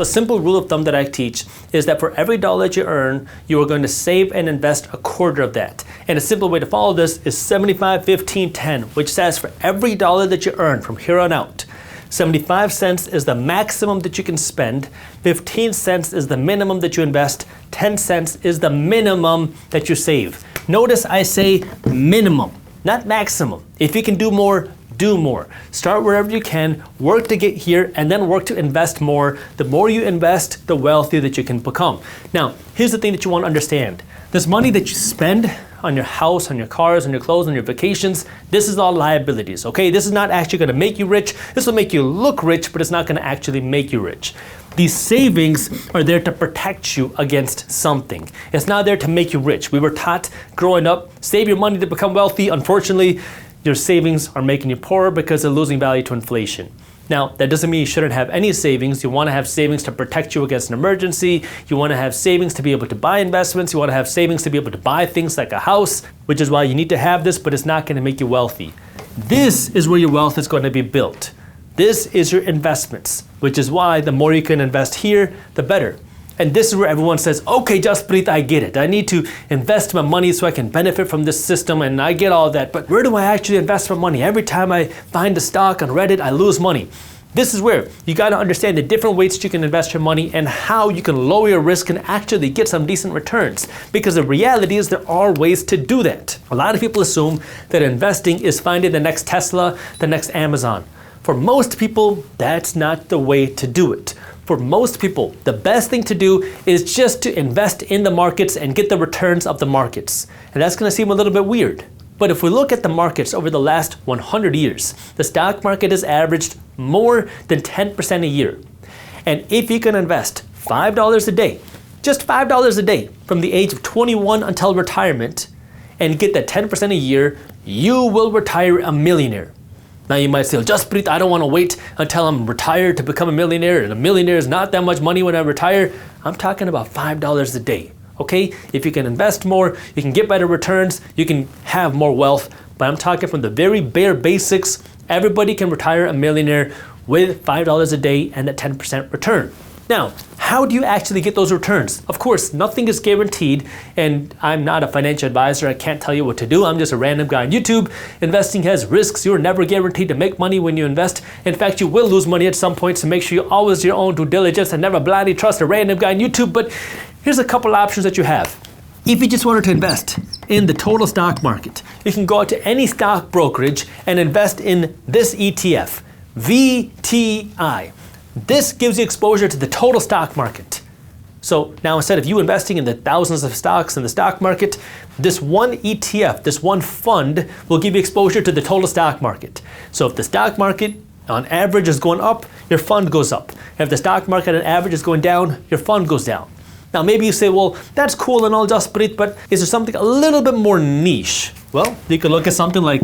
A simple rule of thumb that I teach is that for every dollar that you earn, you are going to save and invest a quarter of that. And a simple way to follow this is 75, 15, 10, which says for every dollar that you earn from here on out, 75 cents is the maximum that you can spend, 15 cents is the minimum that you invest, 10 cents is the minimum that you save. Notice I say minimum, not maximum. If you can do more, do more. Start wherever you can, work to get here, and then work to invest more. The more you invest, the wealthier that you can become. Now, here's the thing that you want to understand. This money that you spend on your house, on your cars, on your clothes, on your vacations, this is all liabilities, okay? This is not actually gonna make you rich. This will make you look rich, but it's not gonna actually make you rich. These savings are there to protect you against something. It's not there to make you rich. We were taught growing up, save your money to become wealthy. Unfortunately, your savings are making you poorer because they're losing value to inflation. Now, that doesn't mean you shouldn't have any savings. You want to have savings to protect you against an emergency. You want to have savings to be able to buy investments. You want to have savings to be able to buy things like a house, which is why you need to have this, but it's not going to make you wealthy. This is where your wealth is going to be built. This is your investments, which is why the more you can invest here, the better. And this is where everyone says, okay, Jaspreet, I get it. I need to invest my money so I can benefit from this system, and I get all that. But where do I actually invest my money? Every time I find a stock on Reddit, I lose money. This is where you got to understand the different ways that you can invest your money and how you can lower your risk and actually get some decent returns. Because the reality is there are ways to do that. A lot of people assume that investing is finding the next Tesla, the next Amazon. For most people, that's not the way to do it. For most people, the best thing to do is just to invest in the markets and get the returns of the markets. And that's going to seem a little bit weird. But if we look at the markets over the last 100 years, the stock market has averaged more than 10% a year. And if you can invest $5 a day, just $5 a day from the age of 21 until retirement, and get that 10% a year, you will retire a millionaire. Now you might say, Jaspreet, I don't want to wait until I'm retired to become a millionaire, and a millionaire is not that much money when I retire. I'm talking about $5 a day, okay? If you can invest more, you can get better returns, you can have more wealth, but I'm talking from the very bare basics. Everybody can retire a millionaire with $5 a day and a 10% return. Now, how do you actually get those returns? Of course, nothing is guaranteed, and I'm not a financial advisor. I can't tell you what to do. I'm just a random guy on YouTube. Investing has risks. You're never guaranteed to make money when you invest. In fact, you will lose money at some point, so make sure you always do your own due diligence and never blindly trust a random guy on YouTube. But here's a couple options that you have. If you just wanted to invest in the total stock market, you can go out to any stock brokerage and invest in this ETF, VTI. This gives you exposure to the total stock market. So now instead of you investing in the thousands of stocks in the stock market, this one ETF, this one fund will give you exposure to the total stock market. So if the stock market on average is going up, your fund goes up. If the stock market on average is going down, your fund goes down. Now maybe you say, well, that's cool and all, Jaspreet, but is there something a little bit more niche? Well, you could look at something like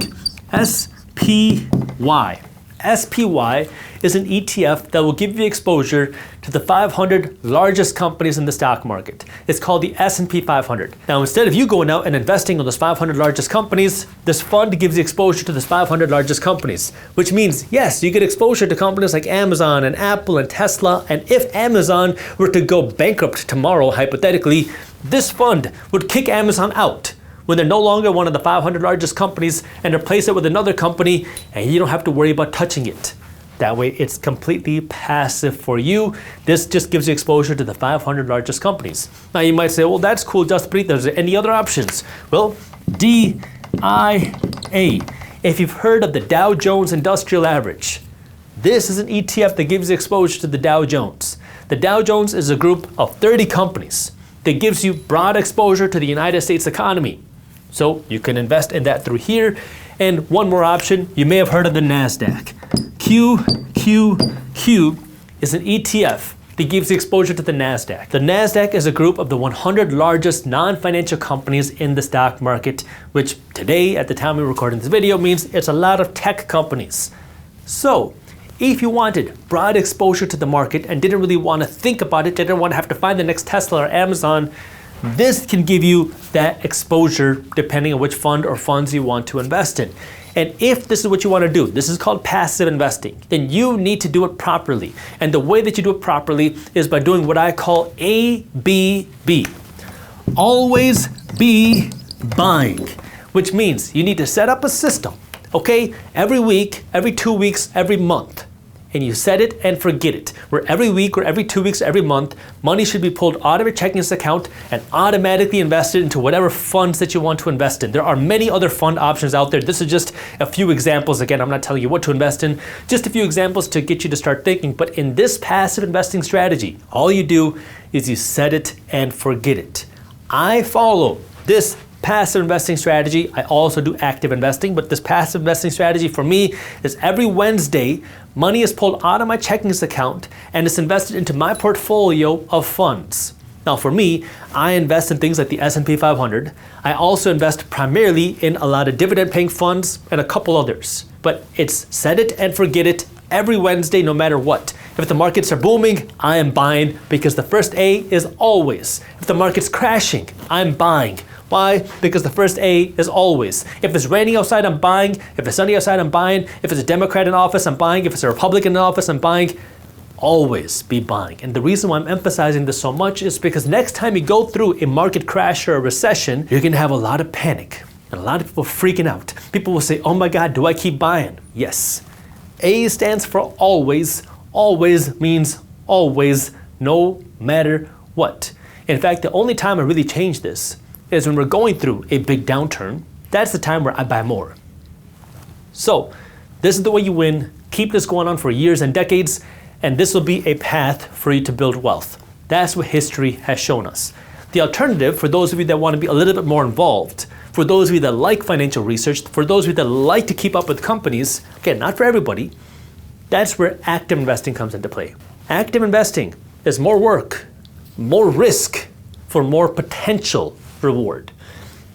SPY. SPY is an ETF that will give you exposure to the 500 largest companies in the stock market. It's called the S&P 500. Now, instead of you going out and investing in those 500 largest companies, this fund gives you exposure to those 500 largest companies, which means, yes, you get exposure to companies like Amazon and Apple and Tesla. And if Amazon were to go bankrupt tomorrow, hypothetically, this fund would kick Amazon out when they're no longer one of the 500 largest companies and replace it with another company, and you don't have to worry about touching it. That way it's completely passive for you. This just gives you exposure to the 500 largest companies. Now you might say, well, that's cool, Jaspreet, are there any other options? Well, DIA. If you've heard of the Dow Jones Industrial Average, this is an ETF that gives you exposure to the Dow Jones. The Dow Jones is a group of 30 companies that gives you broad exposure to the United States economy. So you can invest in that through here. And one more option, you may have heard of the NASDAQ. QQQ is an ETF that gives you exposure to the NASDAQ. The NASDAQ is a group of the 100 largest non-financial companies in the stock market, which today, at the time we're recording this video, means it's a lot of tech companies. So if you wanted broad exposure to the market and didn't really want to think about it, didn't want to have to find the next Tesla or Amazon, This can give you that exposure depending on which fund or funds you want to invest in. And if this is what you want to do, this is called passive investing, then you need to do it properly. And the way that you do it properly is by doing what I call ABB. Always be buying, which means you need to set up a system, okay? Every week, every 2 weeks, every month. And you set it and forget it. Where every week or every 2 weeks, every month, money should be pulled out of your checking account and automatically invested into whatever funds that you want to invest in. There are many other fund options out there. This is just a few examples. Again, I'm not telling you what to invest in, just a few examples to get you to start thinking. But in this passive investing strategy, all you do is you set it and forget it. I follow this passive investing strategy. I also do active investing, but this passive investing strategy for me is every Wednesday, money is pulled out of my checking account and it's invested into my portfolio of funds. Now for me, I invest in things like the S&P 500. I also invest primarily in a lot of dividend paying funds and a couple others. But it's set it and forget it every Wednesday, no matter what. If the markets are booming, I am buying because the first A is always. If the market's crashing, I'm buying. Why? Because the first A is always. If it's raining outside, I'm buying. If it's sunny outside, I'm buying. If it's a Democrat in office, I'm buying. If it's a Republican in office, I'm buying. Always be buying. And the reason why I'm emphasizing this so much is because next time you go through a market crash or a recession, you're gonna have a lot of panic and a lot of people freaking out. People will say, oh my God, do I keep buying? Yes. A stands for always. Always means always, no matter what. In fact, the only time I really change this is when we're going through a big downturn. That's the time where I buy more. So this is the way you win. Keep this going on for years and decades, and this will be a path for you to build wealth. That's what history has shown us. The alternative, for those of you that want to be a little bit more involved, for those of you that like financial research, for those of you that like to keep up with companies, again, not for everybody, that's where active investing comes into play. Active investing is more work, more risk for more potential reward.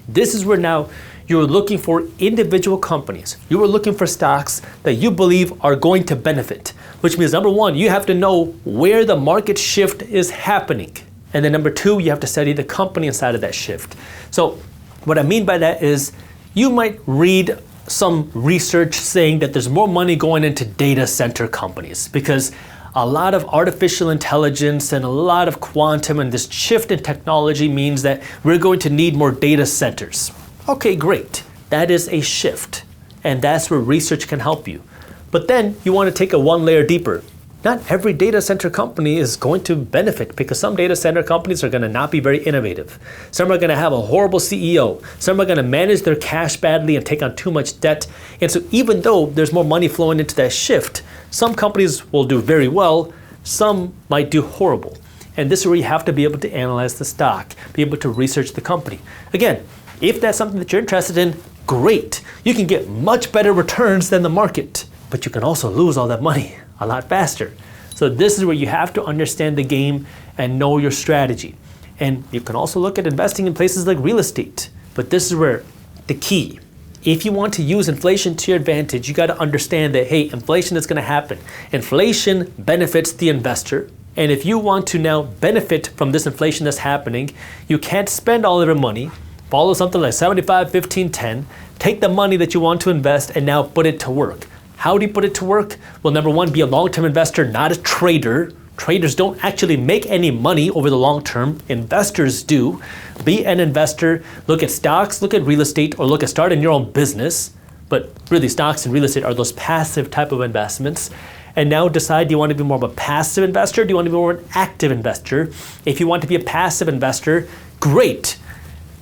This is where now you're looking for individual companies. You are looking for stocks that you believe are going to benefit, which means number one, you have to know where the market shift is happening. And then number two, you have to study the company inside of that shift. So what I mean by that is you might read some research saying that there's more money going into data center companies because a lot of artificial intelligence and a lot of quantum and this shift in technology means that we're going to need more data centers. Okay, great. That is a shift. And that's where research can help you. But then you want to take it one layer deeper. Not every data center company is going to benefit because some data center companies are going to not be very innovative. Some are going to have a horrible CEO. Some are going to manage their cash badly and take on too much debt. And so even though there's more money flowing into that shift, some companies will do very well. Some might do horrible. And this is where you have to be able to analyze the stock, be able to research the company. Again, if that's something that you're interested in, great. You can get much better returns than the market, but you can also lose all that money a lot faster. So this is where you have to understand the game and know your strategy. And you can also look at investing in places like real estate. But this is where the key. If you want to use inflation to your advantage, you got to understand that, hey, inflation is going to happen. Inflation benefits the investor. And if you want to now benefit from this inflation that's happening, you can't spend all of your money. Follow something like 75, 15, 10. Take the money that you want to invest and now put it to work. How do you put it to work? Well, number one, be a long-term investor, not a trader. Traders don't actually make any money over the long term. Investors do. Be an investor. Look at stocks, look at real estate, or look at starting your own business. But really, stocks and real estate are those passive type of investments. And now decide, do you want to be more of a passive investor? Do you want to be more of an active investor? If you want to be a passive investor, great.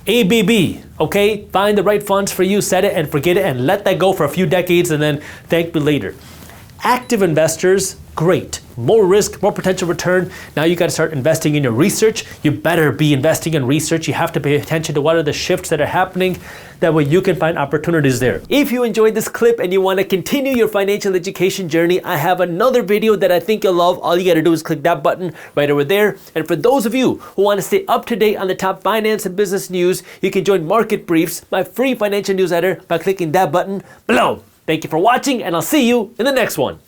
ABB, okay? Find the right funds for you, set it and forget it, and let that go for a few decades and then thank me later. Active investors, great. More risk, more potential return. Now you got to start investing in your research. You better be investing in research. You have to pay attention to what are the shifts that are happening. That way you can find opportunities there. If you enjoyed this clip and you want to continue your financial education journey, I have another video that I think you'll love. All you got to do is click that button right over there. And for those of you who want to stay up to date on the top finance and business news, you can join Market Briefs, my free financial newsletter, by clicking that button below. Thank you for watching, and I'll see you in the next one.